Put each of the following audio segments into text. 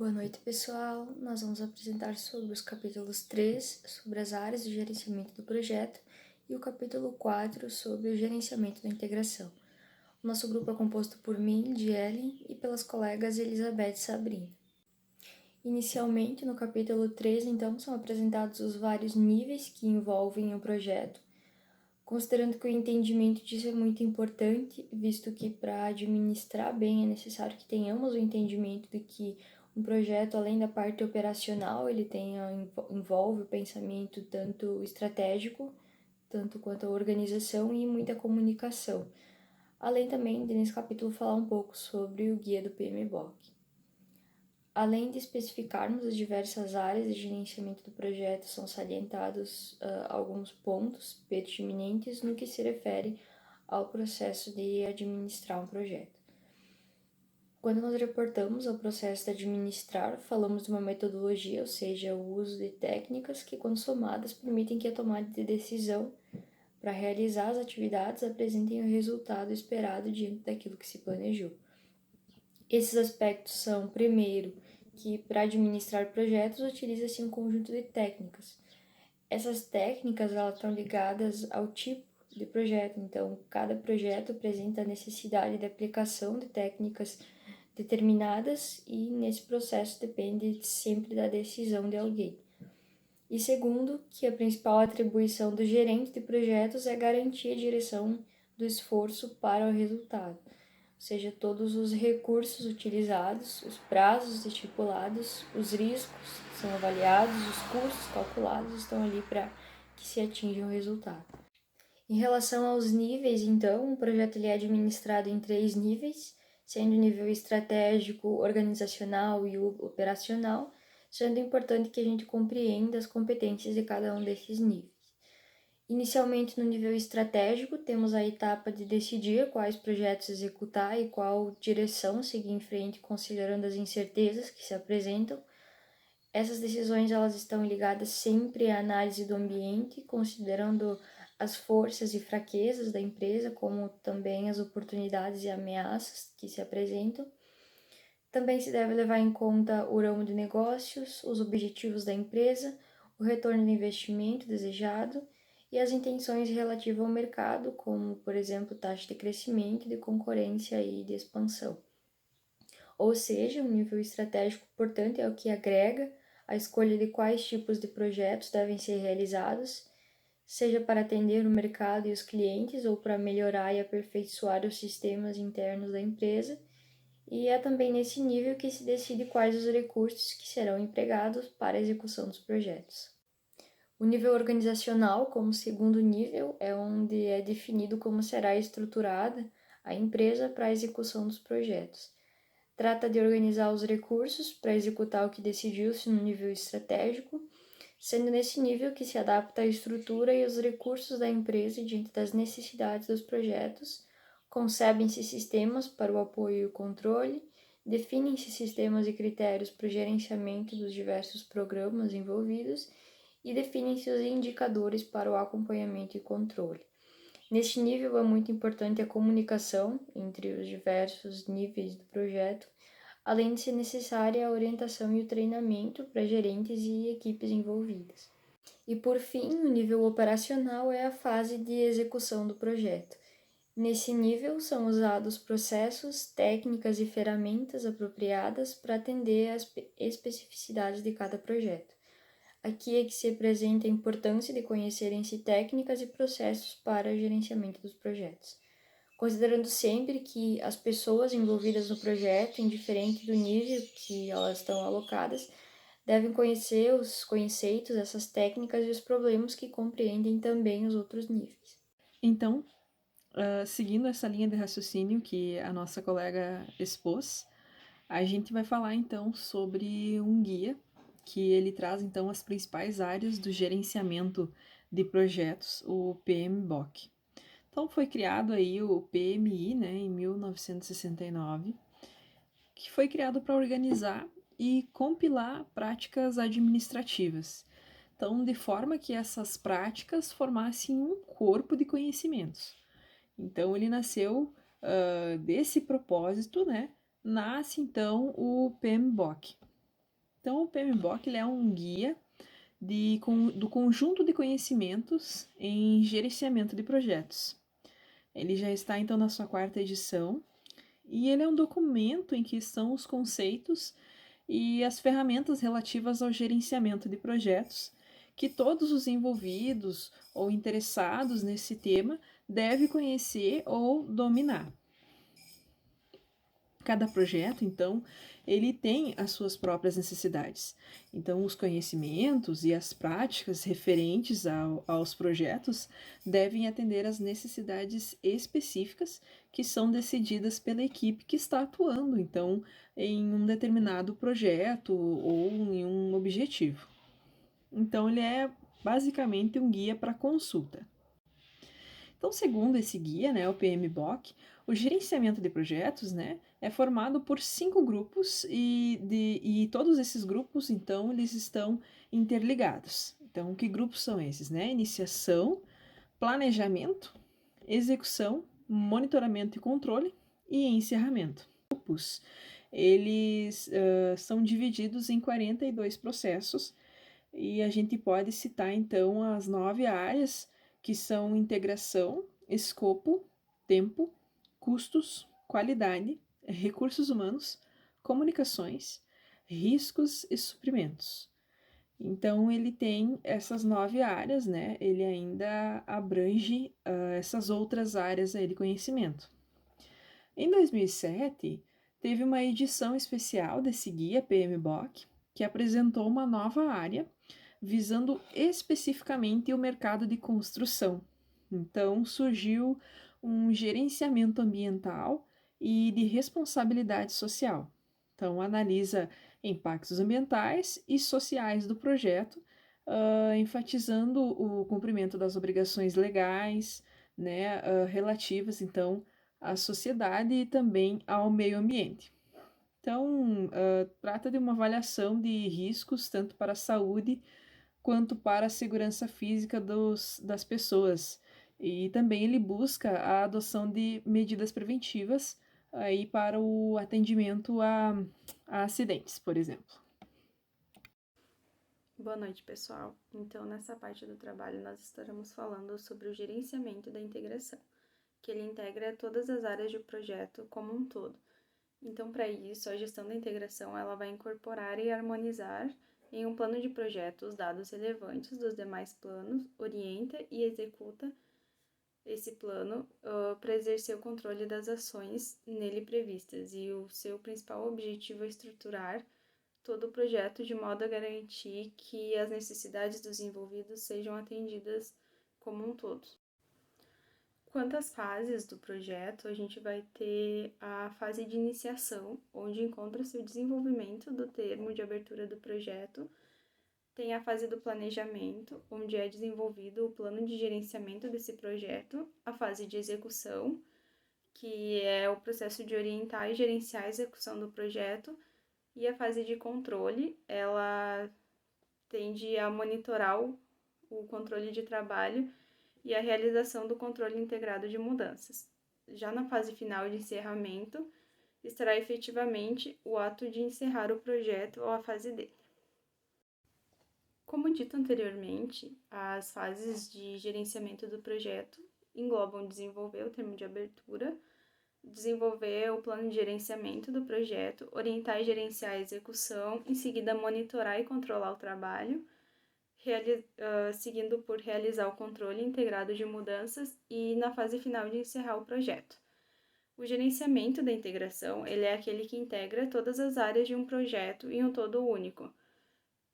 Boa noite, pessoal. Nós vamos apresentar sobre os capítulos 3, sobre as áreas de gerenciamento do projeto, e o capítulo 4, sobre o gerenciamento da integração. O nosso grupo é composto por mim, Ellen, e pelas colegas Elizabeth e Sabrina. Inicialmente, no capítulo 3, então, são apresentados os vários níveis que envolvem o projeto, considerando que o entendimento disso é muito importante, visto que para administrar bem é necessário que tenhamos o entendimento de que um projeto, além da parte operacional, ele envolve o pensamento tanto estratégico, tanto quanto a organização e muita comunicação. Além também de, nesse capítulo, falar um pouco sobre o guia do PMBOK. Além de especificarmos as diversas áreas de gerenciamento do projeto, são salientados alguns pontos pertinentes no que se refere ao processo de administrar um projeto. Quando nós reportamos ao processo de administrar, falamos de uma metodologia, ou seja, o uso de técnicas que, quando somadas, permitem que a tomada de decisão para realizar as atividades apresentem o resultado esperado diante daquilo que se planejou. Esses aspectos são, primeiro, que para administrar projetos utiliza-se um conjunto de técnicas. Essas técnicas elas estão ligadas ao tipo de projeto, então cada projeto apresenta a necessidade de aplicação de técnicas determinadas e nesse processo depende sempre da decisão de alguém. E segundo, que a principal atribuição do gerente de projetos é garantir a direção do esforço para o resultado, ou seja, todos os recursos utilizados, os prazos estipulados, os riscos são avaliados, os custos calculados estão ali para que se atinja o resultado. Em relação aos níveis, então, o projeto ele é administrado em 3 níveis, sendo o nível estratégico, organizacional e operacional, sendo importante que a gente compreenda as competências de cada um desses níveis. Inicialmente, no nível estratégico, temos a etapa de decidir quais projetos executar e qual direção seguir em frente, considerando as incertezas que se apresentam. Essas decisões elas estão ligadas sempre à análise do ambiente, considerando as forças e fraquezas da empresa, como também as oportunidades e ameaças que se apresentam. Também se deve levar em conta o ramo de negócios, os objetivos da empresa, o retorno do investimento desejado e as intenções relativas ao mercado, como, por exemplo, taxa de crescimento, de concorrência e de expansão. Ou seja, o nível estratégico, portanto, é o que agrega a escolha de quais tipos de projetos devem ser realizados, seja para atender o mercado e os clientes ou para melhorar e aperfeiçoar os sistemas internos da empresa, e é também nesse nível que se decide quais os recursos que serão empregados para a execução dos projetos. O nível organizacional, como segundo nível, é onde é definido como será estruturada a empresa para a execução dos projetos. Trata de organizar os recursos para executar o que decidiu-se no nível estratégico, sendo nesse nível que se adapta a estrutura e os recursos da empresa diante das necessidades dos projetos, concebem-se sistemas para o apoio e o controle, definem-se sistemas e critérios para o gerenciamento dos diversos programas envolvidos e definem-se os indicadores para o acompanhamento e controle. Neste nível é muito importante a comunicação entre os diversos níveis do projeto, além de ser necessária a orientação e o treinamento para gerentes e equipes envolvidas. E por fim, o nível operacional é a fase de execução do projeto. Nesse nível são usados processos, técnicas e ferramentas apropriadas para atender às especificidades de cada projeto. Aqui é que se apresenta a importância de conhecerem-se técnicas e processos para o gerenciamento dos projetos, considerando sempre que as pessoas envolvidas no projeto, indiferente do nível que elas estão alocadas, devem conhecer os conceitos, essas técnicas e os problemas que compreendem também os outros níveis. Então, seguindo essa linha de raciocínio que a nossa colega expôs, a gente vai falar então sobre um guia que ele traz então as principais áreas do gerenciamento de projetos, o PMBOK. Então foi criado aí o PMI, né, em 1969, que foi criado para organizar e compilar práticas administrativas. Então, de forma que essas práticas formassem um corpo de conhecimentos. Então, ele nasceu desse propósito, né? Nasce então o PMBOK. Então, o PMBOK ele é um guia do conjunto de conhecimentos em gerenciamento de projetos. Ele já está, então, na sua 4ª edição, e ele é um documento em que estão os conceitos e as ferramentas relativas ao gerenciamento de projetos, que todos os envolvidos ou interessados nesse tema devem conhecer ou dominar. Cada projeto, então, ele tem as suas próprias necessidades. Então, os conhecimentos e as práticas referentes aos projetos devem atender às necessidades específicas que são decididas pela equipe que está atuando, então, em um determinado projeto ou em um objetivo. Então, ele é basicamente um guia para consulta. Então, segundo esse guia, né, o PMBOK, o gerenciamento de projetos, né, é formado por 5 grupos e todos esses grupos, então, eles estão interligados. Então, que grupos são esses, né? Iniciação, planejamento, execução, monitoramento e controle e encerramento. Grupos, eles são divididos em 42 processos e a gente pode citar, então, as 9 áreas que são integração, escopo, tempo, custos, qualidade, recursos humanos, comunicações, riscos e suprimentos. Então, ele tem essas 9 áreas, né? Ele ainda abrange essas outras áreas aí de conhecimento. Em 2007, teve uma edição especial desse guia PMBOK, que apresentou uma nova área, visando especificamente o mercado de construção. Então, surgiu um gerenciamento ambiental e de responsabilidade social. Então, analisa impactos ambientais e sociais do projeto, enfatizando o cumprimento das obrigações legais, né, relativas, então, à sociedade e também ao meio ambiente. Então, trata de uma avaliação de riscos tanto para a saúde quanto para a segurança física das pessoas. E também ele busca a adoção de medidas preventivas aí para o atendimento a acidentes, por exemplo. Boa noite, pessoal. Então, nessa parte do trabalho, nós estaremos falando sobre o gerenciamento da integração, que ele integra todas as áreas do projeto como um todo. Então, para isso, a gestão da integração ela vai incorporar e harmonizar em um plano de projeto os dados relevantes dos demais planos, orienta e executa esse plano para exercer o controle das ações nele previstas, e o seu principal objetivo é estruturar todo o projeto de modo a garantir que as necessidades dos envolvidos sejam atendidas como um todo. Quanto às fases do projeto, a gente vai ter a fase de iniciação, onde encontra-se o desenvolvimento do termo de abertura do projeto. Tem a fase do planejamento, onde é desenvolvido o plano de gerenciamento desse projeto. A fase de execução, que é o processo de orientar e gerenciar a execução do projeto. E a fase de controle, ela tende a monitorar o controle de trabalho e a realização do controle integrado de mudanças. Já na fase final de encerramento, estará efetivamente o ato de encerrar o projeto ou a fase dele. Como dito anteriormente, as fases de gerenciamento do projeto englobam desenvolver o termo de abertura, desenvolver o plano de gerenciamento do projeto, orientar e gerenciar a execução, em seguida monitorar e controlar o trabalho, seguindo por realizar o controle integrado de mudanças e na fase final de encerrar o projeto. O gerenciamento da integração ele é aquele que integra todas as áreas de um projeto em um todo único.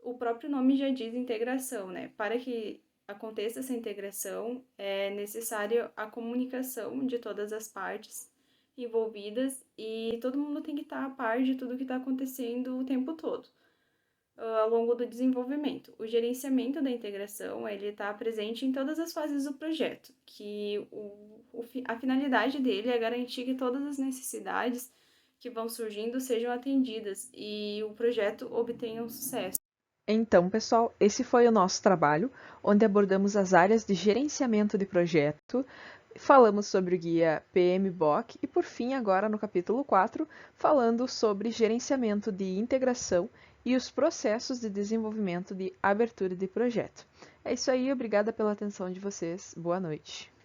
O próprio nome já diz integração, né? Para que aconteça essa integração, é necessária a comunicação de todas as partes envolvidas e todo mundo tem que estar a par de tudo que está acontecendo o tempo todo, ao longo do desenvolvimento. O gerenciamento da integração, ele está presente em todas as fases do projeto, que a finalidade dele é garantir que todas as necessidades que vão surgindo sejam atendidas e o projeto obtenha um sucesso. Então, pessoal, esse foi o nosso trabalho, onde abordamos as áreas de gerenciamento de projeto falamos sobre o guia PMBOK e, por fim, agora no capítulo 4, falando sobre gerenciamento de integração e os processos de desenvolvimento de abertura de projeto. É isso aí, obrigada pela atenção de vocês. Boa noite.